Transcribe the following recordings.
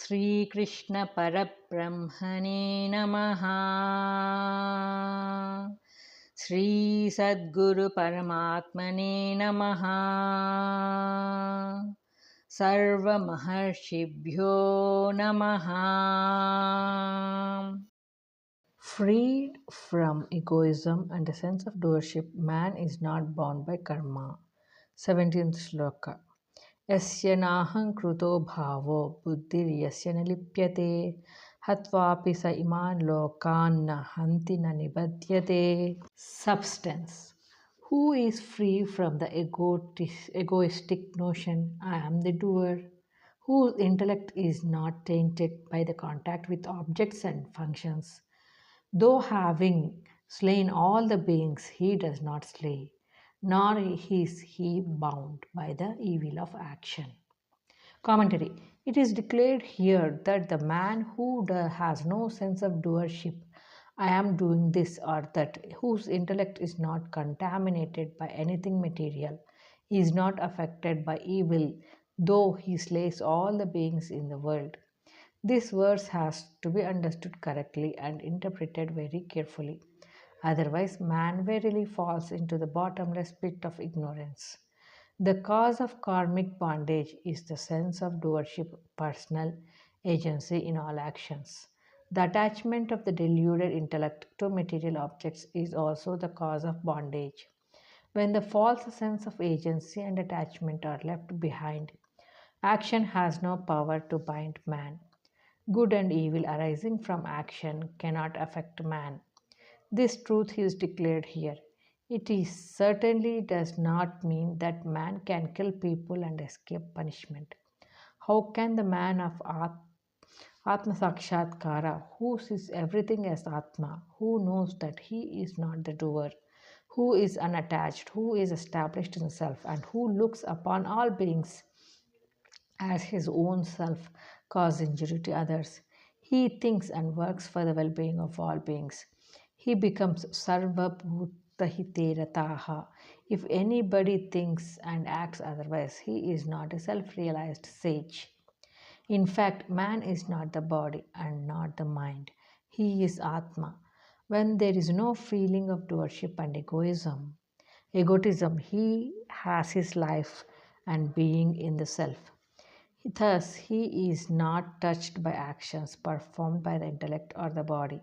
Shri Krishna Parabrahmane Namaha. Shri Sadguru Paramatmane Namaha. Sarva Maharshibhyo Namaha. Freed from egoism and a sense of doership, man is not bound by karma. 17th Shloka. Yasya naham kruto bhavo buddhir yasya na lipyate hatvapi sa iman lokan na hanti na nibadhyate. Substance. Who is free from the egoistic notion, I am the doer, whose intellect is not tainted by the contact with objects and functions. Though having slain all the beings, he does not slay, nor is he bound by the evil of action. Commentary. It is declared here that the man who has no sense of doership, I am doing this or that, whose intellect is not contaminated by anything material, is not affected by evil, though he slays all the beings in the world. This verse has to be understood correctly and interpreted very carefully. Otherwise, man verily falls into the bottomless pit of ignorance. The cause of karmic bondage is the sense of doership, personal agency in all actions. The attachment of the deluded intellect to material objects is also the cause of bondage. When the false sense of agency and attachment are left behind, action has no power to bind man. Good and evil arising from action cannot affect man. This truth is declared here. It is certainly does not mean that man can kill people and escape punishment. How can the man of Atma Sakshatkara, who sees everything as Atma, who knows that he is not the doer, who is unattached, who is established in self, and who looks upon all beings as his own self, cause injury to others? He thinks and works for the well being of all beings. He becomes Sarva Bhutahite Rataha. If anybody thinks and acts otherwise, he is not a self realized sage. In fact, man is not the body and not the mind. He is Atma. When there is no feeling of doership and egotism, he has his life and being in the self. Thus, he is not touched by actions performed by the intellect or the body.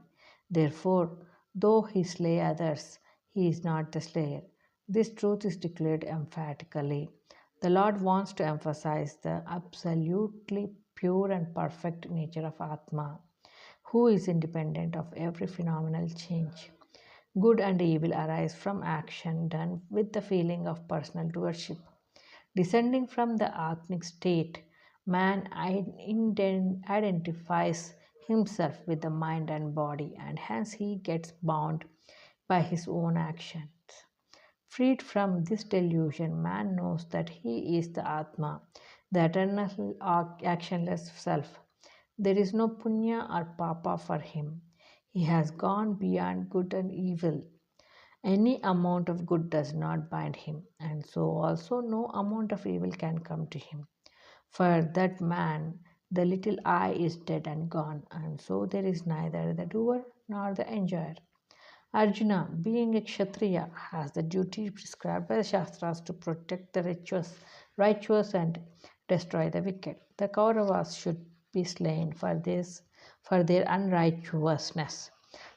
Therefore, though he slay others, he is not the slayer. This truth is declared emphatically. The Lord wants to emphasize the absolutely pure and perfect nature of Atma, who is independent of every phenomenal change. Good and evil arise from action done with the feeling of personal doership. Descending from the Atmic state, man identifies himself with the mind and body, and hence he gets bound by his own actions. Freed from this delusion, man knows that he is the Atma, the eternal actionless self. There is no punya or papa for him. He has gone beyond good and evil. Any amount of good does not bind him, and so also no amount of evil can come to him. For that man, the little I is dead and gone, and so there is neither the doer nor the enjoyer. Arjuna, being a Kshatriya, has the duty prescribed by the Shastras to protect the righteous and destroy the wicked. The Kauravas should be slain for their unrighteousness.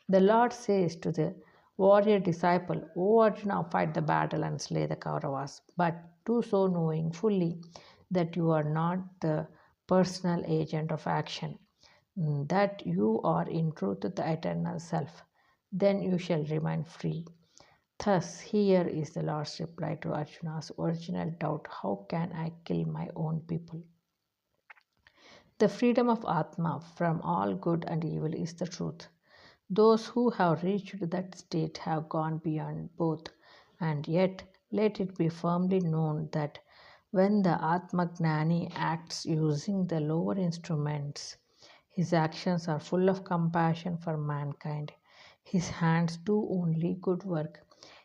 The Lord says to the warrior disciple, O Arjuna, fight the battle and slay the Kauravas, but do so knowing fully that you are not the personal agent of action, that you are in truth the eternal self. Then you shall remain free. Thus, here is the Lord's reply to Arjuna's original doubt, how can I kill my own people? The freedom of Atma from all good and evil is the truth. Those who have reached that state have gone beyond both, and yet let it be firmly known that when the Atmagnani acts using the lower instruments, his actions are full of compassion for mankind. His hands do only good work.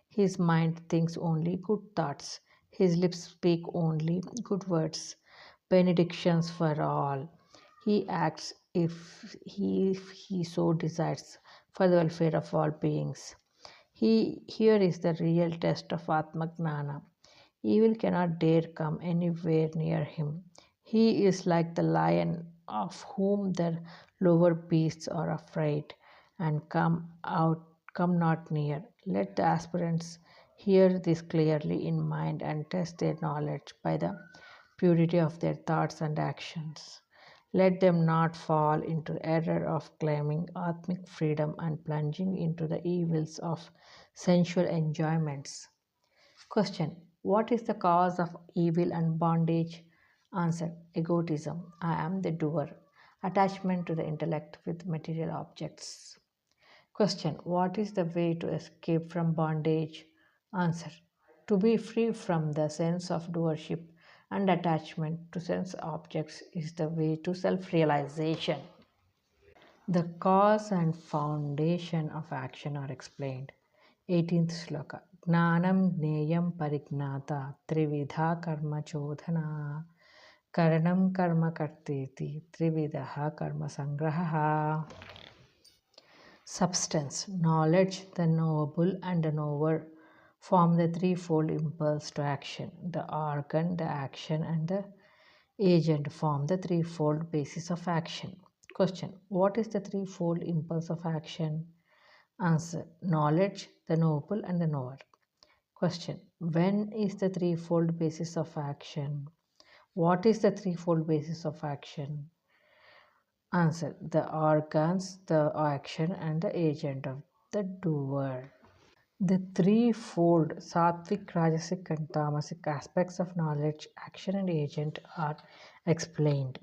His mind thinks only good thoughts. His lips speak only good words, benedictions for all. He acts if he so desires for the welfare of all beings. Here is the real test of Atmagnana. Evil cannot dare come anywhere near him. He is like the lion of whom the lower beasts are afraid and come not near. Let the aspirants hear this clearly in mind and test their knowledge by the purity of their thoughts and actions. Let them not fall into error of claiming atmic freedom and plunging into the evils of sensual enjoyments. Question: what is the cause of evil and bondage? Answer: egotism. I am the doer. Attachment to the intellect with material objects. Question: what is the way to escape from bondage? Answer: to be free from the sense of doership and attachment to sense objects is the way to self realization. The cause and foundation of action are explained. 18th Shloka. Gnanam Gneyam Parignata Trividha Karma Chodhana Karanam Karma Karteti Trividaha Karma Sangraha. Substance, knowledge, the knowable, and the knower form the threefold impulse to action. The organ, the action, and the agent form the threefold basis of action. Question: what is the threefold impulse of action? Answer: knowledge, the knowable, and the knower. Question: when is the threefold basis of action? What is the threefold basis of action? Answer: the organs, the action, and the agent of the doer. The threefold sattvic, rajasic, and tamasic aspects of knowledge, action, and agent are explained.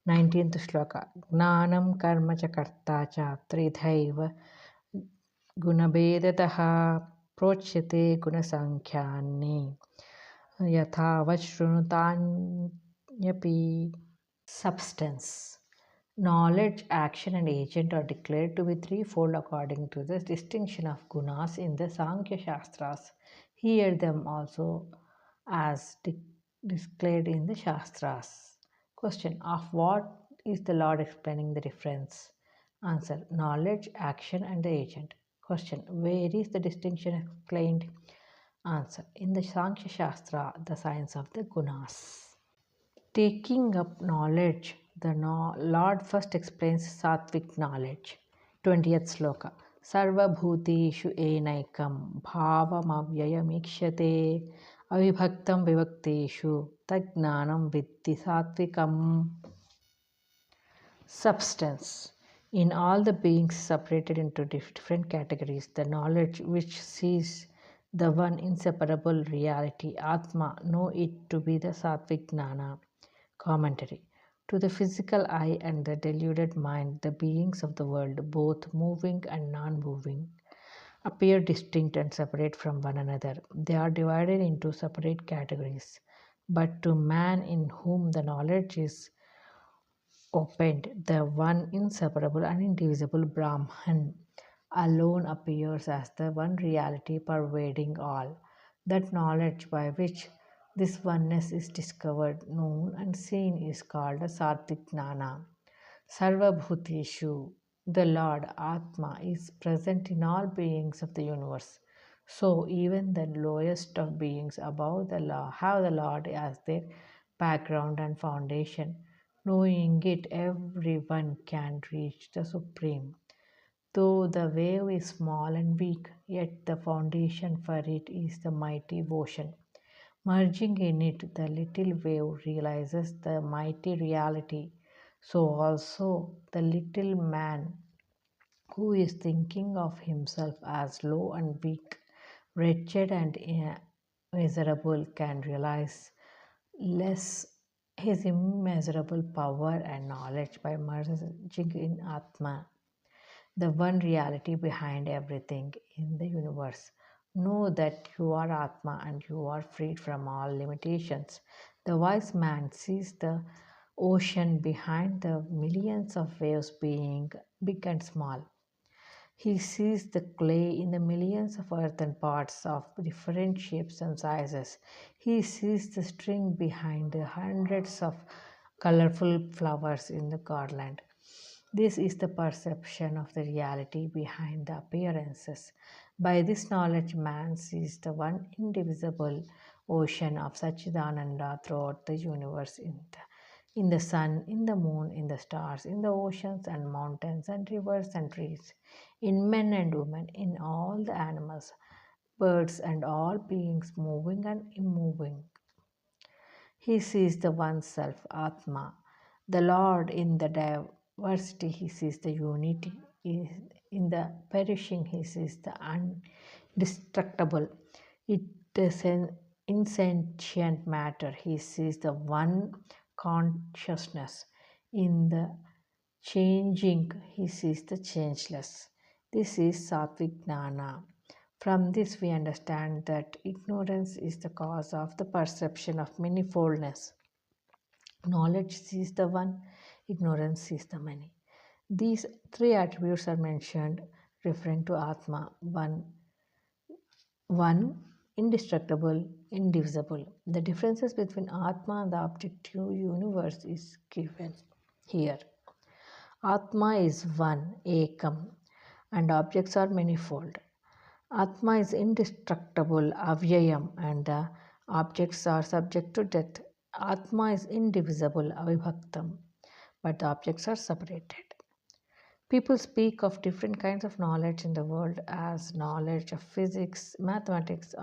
19th Shloka. Gnanam karma cha karta cha tridhaiva gunabhedatah prochyate gunasankhyaani yathavat shrunutanyaphi. Substance. Knowledge, action, and agent are declared to be threefold according to the distinction of gunas in the Sankhya Shastras. Hear them also as declared in the Shastras. Question: of what is the Lord explaining the difference? Answer: knowledge, action, and the agent. Question: where is the distinction explained? Answer: in the Sankhya Shastra, the science of the gunas. Taking up knowledge, the Lord first explains sattvic knowledge. 20th Sloka. Sarva bhuteshu enaikam bhavamavyayamikshate avibhaktam vivakteshu tajnanam vitti sattvikam. Substance. In all the beings separated into different categories, the knowledge which sees the one inseparable reality, Atma, know it to be the sattvic gnana. Commentary. To the physical eye and the deluded mind, the beings of the world, both moving and non moving, appear distinct and separate from one another. They are divided into separate categories. But to man in whom the knowledge is opened, the one inseparable and indivisible Brahman alone appears as the one reality pervading all. That knowledge by which this oneness is discovered, known, and seen is called a Sattvic Gnana. Sarva Bhuteshu, the Lord Atma, is present in all beings of the universe. So even the lowest of beings above the law have the Lord as their background and foundation. Knowing it, everyone can reach the Supreme. Though the wave is small and weak, yet the foundation for it is the mighty ocean. Merging in it, the little wave realizes the mighty reality. So also the little man who is thinking of himself as low and weak, wretched and miserable can realize less his immeasurable power and knowledge by merging in Atma, the one reality behind everything in the universe. Know that you are Atma and you are freed from all limitations. The wise man sees the ocean behind the millions of waves being big and small. He sees the clay in the millions of earthen pots of different shapes and sizes. He sees the string behind the hundreds of colorful flowers in the garland. This is the perception of the reality behind the appearances. By this knowledge, man sees the one indivisible ocean of Sachidananda throughout the universe in the sun, in the moon, in the stars, in the oceans and mountains and rivers and trees, in men and women, in all the animals, birds, and all beings moving and immoving. He sees the one self, Atma, the Lord in the diversity. He sees the unity. In the perishing, he sees the indestructible. It is an insentient matter. He sees the one consciousness. In the changing, he sees the changeless. This is Sattvic Gnana. From this, we understand that ignorance is the cause of the perception of manifoldness. Knowledge sees the one, ignorance sees the many. These three attributes are mentioned referring to Atma, one indestructible, indivisible. The differences between Atma and the objective universe is given here. Atma is one, ekam, and objects are manifold. Atma is indestructible, avyayam, and the objects are subject to death. Atma is indivisible, avibhaktam, but the objects are separated. People speak of different kinds of knowledge in the world as knowledge of physics, mathematics,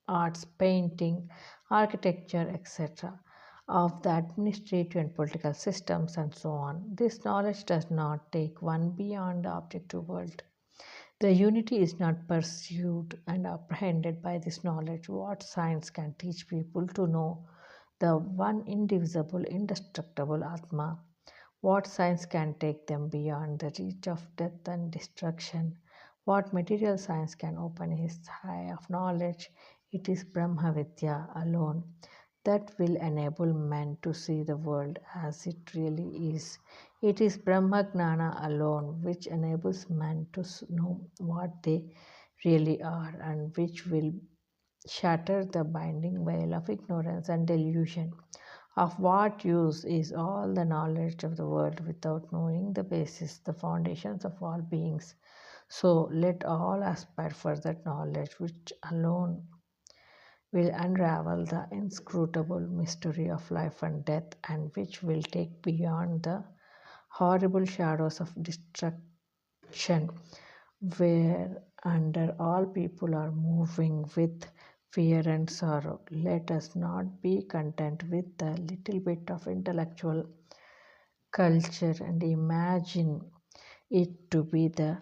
arts, painting, architecture, etc., of the administrative and political systems, and so on. This knowledge does not take one beyond the objective world. The unity is not pursued and apprehended by this knowledge. What science can teach people to know the one indivisible, indestructible Atma? What science can take them beyond the reach of death and destruction? What material science can open his eye of knowledge? It is Brahma Vidya alone that will enable men to see the world as it really is. It is Brahma Gnana alone which enables men to know what they really are and which will shatter the binding veil of ignorance and delusion. Of what use is all the knowledge of the world without knowing the basis, the foundations of all beings? So let all aspire for that knowledge which alone will unravel the inscrutable mystery of life and death, and which will take beyond the horrible shadows of destruction where under all people are moving with fear and sorrow. Let us not be content with the little bit of intellectual culture and imagine it to be the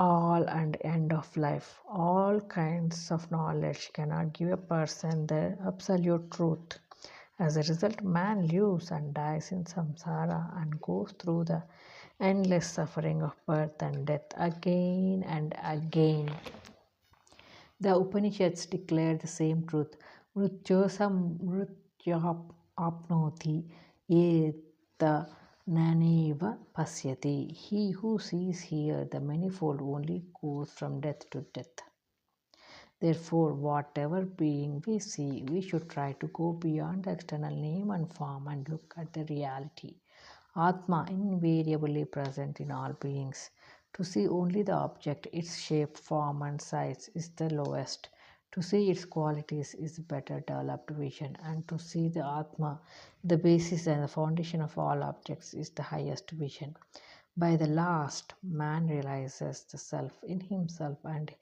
all and end of life. All kinds of knowledge cannot give a person the absolute truth. As a result, man lives and dies in samsara and goes through the endless suffering of birth and death again and again. The Upanishads declare the same truth. Mrutyosam apnoti yeta naneva pasyati. He who sees here the manifold only goes from death to death. Therefore, whatever being we see, we should try to go beyond the external name and form and look at the reality. Atma, invariably present in all beings. To see only the object, its shape, form, and size is the lowest. To see its qualities is better developed vision, and to see the Atma, the basis and the foundation of all objects, is the highest vision. By the last, man realizes the self in himself and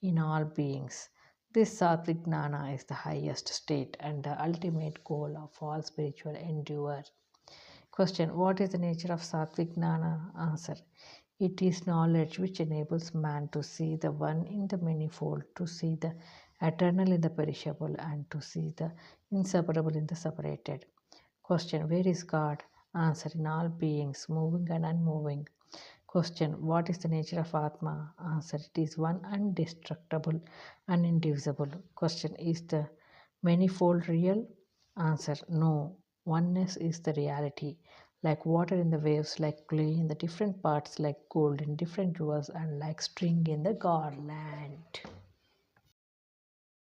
in all beings. This Sattvic Gnana is the highest state and the ultimate goal of all spiritual endeavor. Question: what is the nature of Sattvic Gnana? Answer: it is knowledge which enables man to see the one in the manifold, to see the eternal in the perishable, and to see the inseparable in the separated. Question: where is God? Answer: in all beings, moving and unmoving. Question: what is the nature of Atma? Answer: it is one indestructible and indivisible. Question: is the manifold real? Answer: no. Oneness is the reality. Like water in the waves, like clay in the different parts, like gold in different jewels, and like string in the garland.